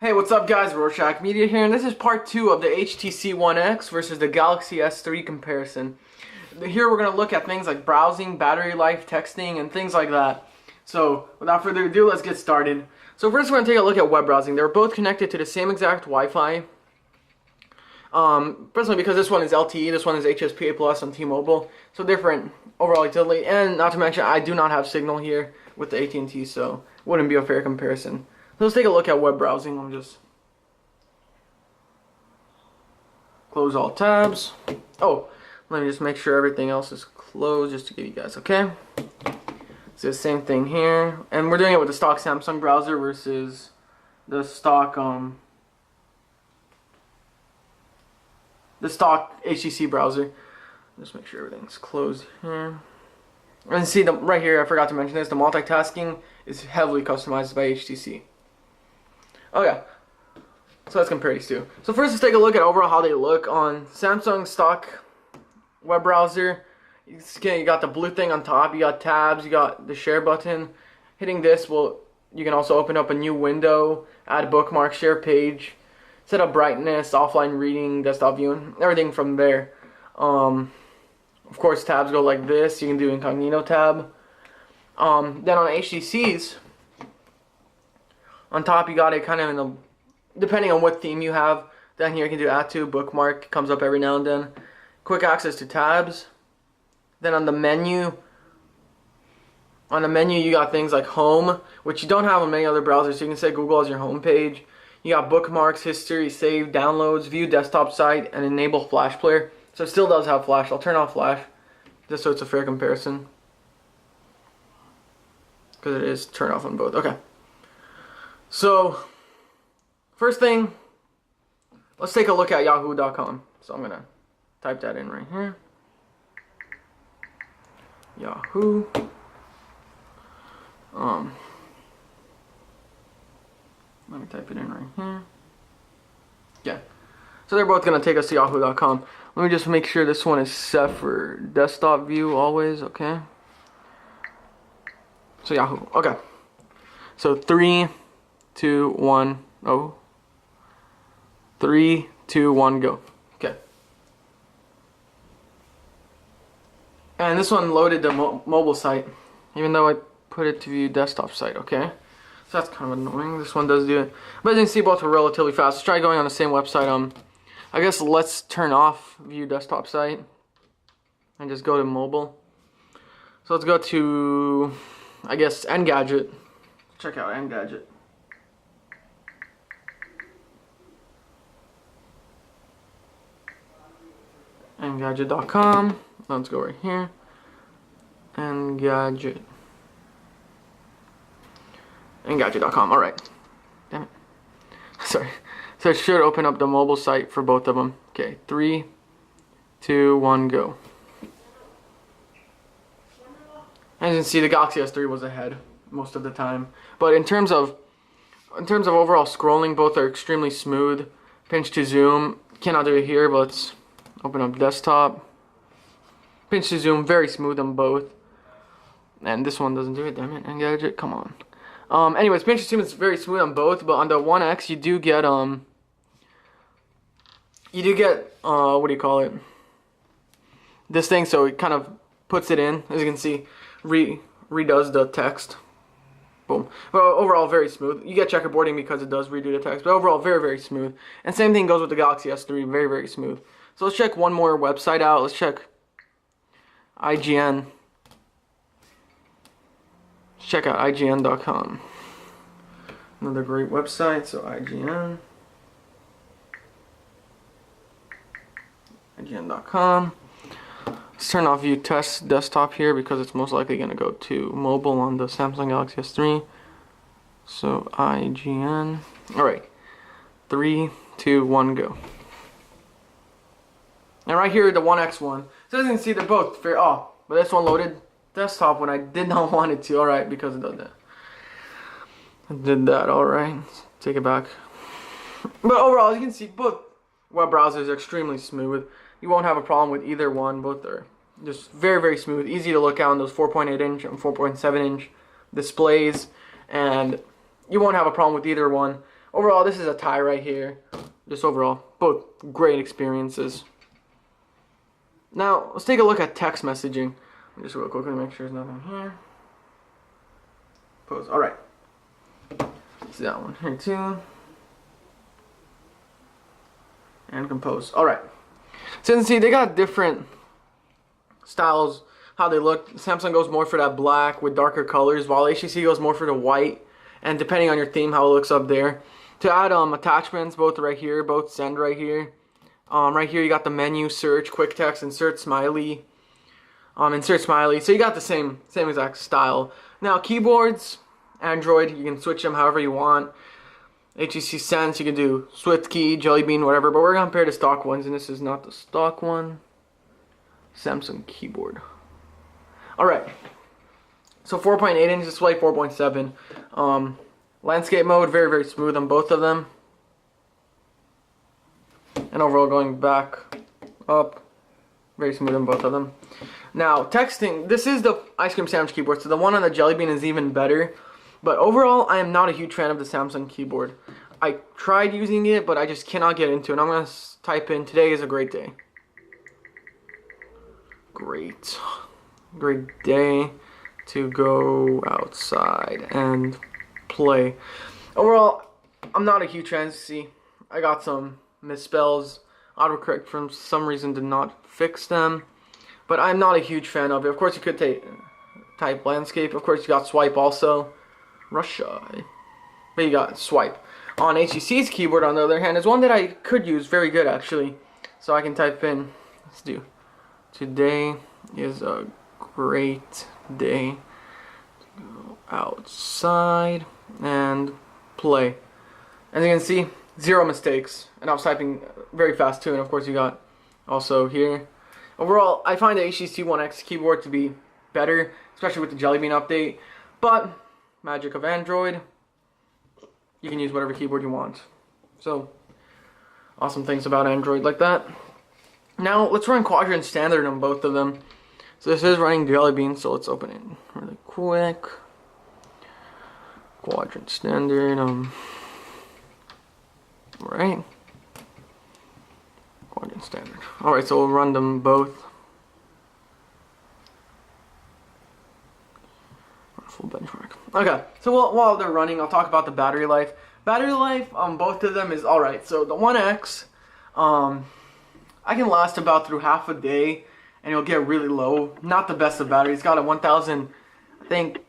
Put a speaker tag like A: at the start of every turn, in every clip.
A: Hey, what's up guys, Rorschach Media here, and this is part 2 of the HTC One X versus the Galaxy S3 comparison. Here we're going to look at things like browsing, battery life, texting, and things like that. So, without further ado, let's get started. So first we're going to take a look at web browsing. They're both connected to the same exact Wi-Fi. Personally, because this one is LTE, this one is HSPA Plus on T-Mobile. So different overall utility, and not to mention I do not have signal here with the AT&T, so it wouldn't be a fair comparison. Let's take a look at web browsing. Let me just close all tabs. Oh, let me just make sure everything else is closed just to give you guys, okay? So the same thing here. And we're doing it with the stock Samsung browser versus the stock HTC browser. Just make sure everything's closed here. And see, right here, I forgot to mention this, the multitasking is heavily customized by HTC. Okay, so let's compare these two. So first, let's take a look at overall how they look on Samsung stock web browser. You got the blue thing on top, you got tabs, you got the share button. Hitting this you can also open up a new window, add bookmark, share page, set up brightness, offline reading, desktop viewing, everything from there. Of course, tabs go like this. You can do incognito tab. Then on HTC's, on top you got it kind of in the, depending on what theme you have. Down here you can do add to, bookmark, comes up every now and then. Quick access to tabs. Then on the menu you got things like home, which you don't have on many other browsers, so you can set Google as your home page. You got bookmarks, history, save, downloads, view desktop site, and enable flash player. So it still does have flash. I'll turn off flash just so it's a fair comparison, because it is turned off on both. Okay. So, first thing, let's take a look at yahoo.com. So I'm going to type that in right here. Yahoo. Let me type it in right here. Yeah. So they're both going to take us to yahoo.com. Let me just make sure this one is set for desktop view always, okay? So Yahoo, okay. So 3, 2, 1, oh. 3, 2, 1, go. Okay. And this one loaded the mobile site, even though I put it to view desktop site, okay? So that's kind of annoying. This one does do it. But as you can see, both are relatively fast. Let's try going on the same website. I guess let's turn off view desktop site and just go to mobile. So let's go to, I guess, Engadget. Check out Engadget. Engadget.com. Let's go right here. Engadget. Engadget.com. Alright. Damn it. Sorry. So it should open up the mobile site for both of them. Okay, 3, 2, 1, go. As you can see, the Galaxy S3 was ahead most of the time. But in terms of overall scrolling, both are extremely smooth. Pinch to zoom, cannot do it here, but let's open up desktop. Pinch to zoom, very smooth on both. And this one doesn't do it, damn it. Engadget, come on. Anyways, pinch to zoom is very smooth on both, but on the One X you do get what do you call it? This thing, so it kind of puts it in, as you can see, redoes the text. Boom. But overall, very smooth. You get checkerboarding because it does redo the text, but overall, very, very smooth. And same thing goes with the Galaxy S3, very, very smooth. So let's check one more website out. Let's check IGN. Let's check out IGN.com. Another great website, so IGN. IGN.com. Let's turn off view test desktop here because it's most likely going to go to mobile on the Samsung Galaxy S3. So IGN. Alright. 3, 2, 1, go. And right here, the One X one. So as you can see, they're both fair. Oh, but this one loaded desktop when I did not want it to. Alright, because it did that. I did that, alright. Take it back. But overall, as you can see, both web browsers are extremely smooth. You won't have a problem with either one. Both are just very, very smooth. Easy to look at on those 4.8 inch and 4.7 inch displays. And you won't have a problem with either one. overall, this is a tie right here. Just overall, both great experiences. Now, let's take a look at text messaging. Just real quickly make sure there's nothing here. Pose. Alright. See that one here too. And compose. Alright. So you can see they got different styles, how they look. Samsung goes more for that black with darker colors, while HTC goes more for the white. And depending on your theme, how it looks up there. To add attachments, both right here, both send right here. Right here you got the menu, search, quick text, insert smiley. Insert smiley. So you got the same exact style. Now keyboards, Android, you can switch them however you want. HTC Sense, you can do Swift key, Jelly Bean, whatever. But we're gonna compare the stock ones, and this is not the stock one. Samsung keyboard. All right. So 4.8-inch display, 4.7. Landscape mode, very, very smooth on both of them. And overall going back up, very smooth on both of them. Now, texting, this is the Ice Cream Sandwich keyboard, so the one on the Jelly Bean is even better. But overall, I am not a huge fan of the Samsung keyboard. I tried using it, but I just cannot get into it. I'm going to type in, today is a great day. Great day to go outside and play. Overall, I'm not a huge fan. See, I got some misspells. Autocorrect for some reason did not fix them, but I'm not a huge fan of it. Of course, you could type landscape. Of course, you got swipe also. Russia, but you got swipe. On HTC's keyboard, on the other hand, is one that I could use very good actually. So I can type in. Let's do. Today is a great day to go outside and play. As you can see, 0 mistakes, and I was typing very fast too. And of course, you got also here. Overall, I find the HTC One X keyboard to be better, especially with the Jelly Bean update. But magic of Android, you can use whatever keyboard you want. So, awesome things about Android like that. Now, let's run Quadrant Standard on both of them. So this is running Jelly Bean, so let's open it really quick. Quadrant Standard, alright. Quadrant Standard. Alright, so we'll run them both. Full benchmark. Okay, so while they're running, I'll talk about the battery life. Battery life on both of them is alright. So the One X, I can last about through half a day, and it'll get really low. Not the best of battery. It's got a 1,000, I think,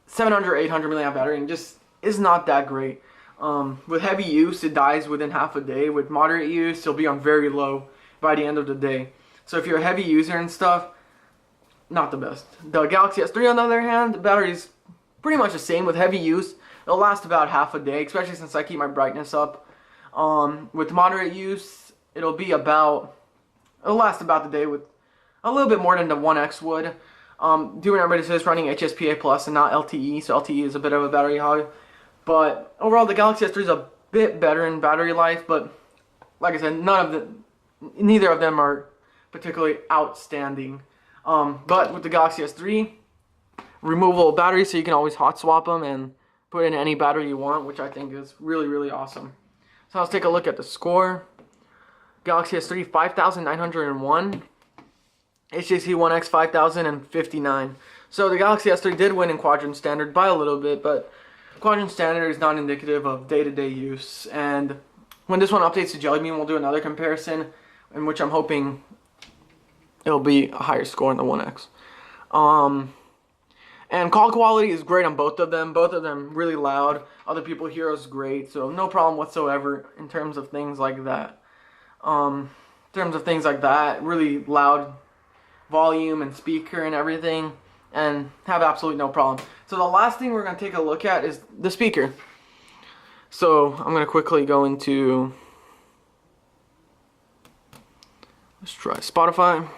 A: 700, 800 milliamp battery, and just is not that great. With heavy use, it dies within half a day. With moderate use, it'll be on very low by the end of the day. So if you're a heavy user and stuff, not the best. The Galaxy S3, on the other hand, the battery's pretty much the same. With heavy use, it'll last about half a day, especially since I keep my brightness up. With moderate use, it'll last about the day with a little bit more than the One X would. Do remember this is running HSPA Plus and not LTE, so LTE is a bit of a battery hog. But overall, the Galaxy S3 is a bit better in battery life, but like I said, neither of them are particularly outstanding. But with the Galaxy S3, removable battery, so you can always hot swap them and put in any battery you want, which I think is really, really awesome. So let's take a look at the score. Galaxy S3 5,901, HTC One X 5,059. So the Galaxy S3 did win in Quadrant Standard by a little bit, but Quadrant Standard is not indicative of day-to-day use. And when this one updates to Jelly Bean, we'll do another comparison, in which I'm hoping it'll be a higher score in the One X. And call quality is great on both of them. Both of them really loud. Other people hear us great, so no problem whatsoever in terms of things like that. Really loud volume and speaker and everything, and have absolutely no problem. So the last thing we're going to take a look at is the speaker. So I'm going to quickly go into, let's try Spotify.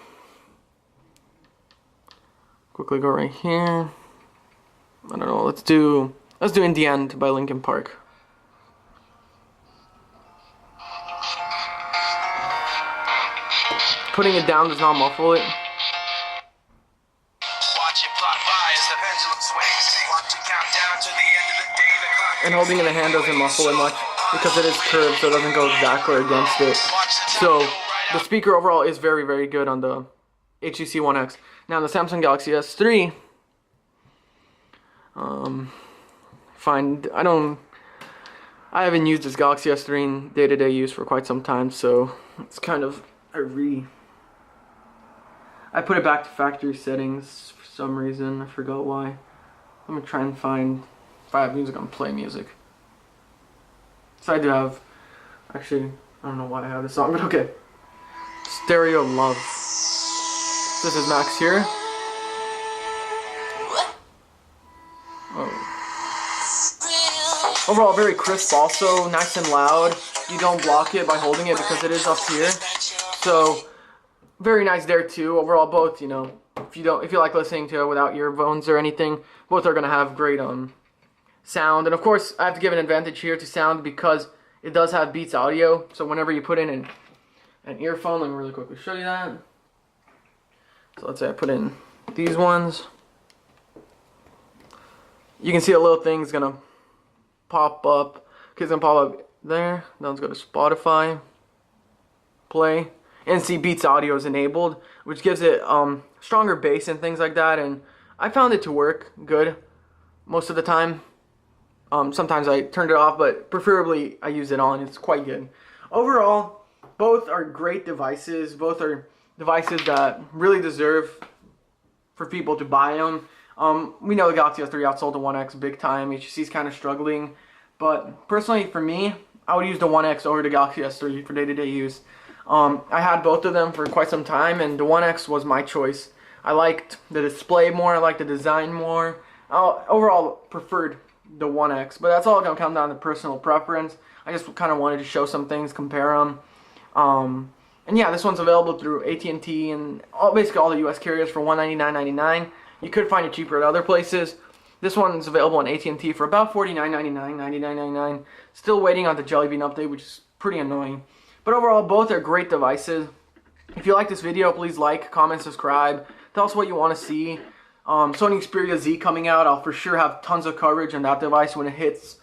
A: Quickly go right here. I don't know, let's do In the End by Linkin Park. Putting it down does not muffle it.
B: Watch it fly by as the pendulum swings. Watch it count down to the end of the day. The clock
A: and holding in the hand doesn't muffle it much because it is curved, so it doesn't go exactly against it. So the speaker overall is very, very good on the HTC One X. Now the Samsung Galaxy S3, I haven't used this Galaxy S3 in day-to-day use for quite some time, so it's kind of I put it back to factory settings for some reason. I forgot why. Let me try and find if I have music on play music. So I do have, actually, I don't know why I have this song, but okay. Stereo Love. This is Max here. Oh. Overall, very crisp also, nice and loud. You don't block it by holding it because it is up here. So, very nice there too. Overall, both, you know, if you like listening to it without earphones or anything, both are gonna have great sound. And of course, I have to give an advantage here to sound because it does have Beats audio. So whenever you put in an earphone, let me really quickly show you that. So let's say I put in these ones. You can see a little thing's gonna pop up. Okay, it's gonna pop up there. Then let's go to Spotify, play, and see Beats audio is enabled, which gives it stronger bass and things like that. And I found it to work good most of the time. Sometimes I turned it off, but preferably I use it on. It's quite good. Overall, both are great devices. Both are devices that really deserve for people to buy them. We know the Galaxy S3 outsold the One X big time. HTC is kind of struggling, but personally for me, I would use the One X over the Galaxy S3 for day-to-day use. I had both of them for quite some time, and the One X was my choice. I liked the display more, I liked the design more. Overall, preferred the One X, but that's all going to come down to personal preference. I just kind of wanted to show some things, compare them. And yeah, this one's available through AT&T and basically all the US carriers for $199.99. You could find it cheaper at other places. This one's available on AT&T for about $49.99, $99.99. Still waiting on the Jelly Bean update, which is pretty annoying. But overall, both are great devices. If you like this video, please like, comment, subscribe. Tell us what you want to see. Sony Xperia Z coming out. I'll for sure have tons of coverage on that device when it hits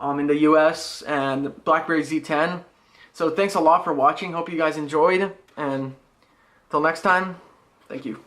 A: in the US, and BlackBerry Z10. So thanks a lot for watching. Hope you guys enjoyed. And till next time, thank you.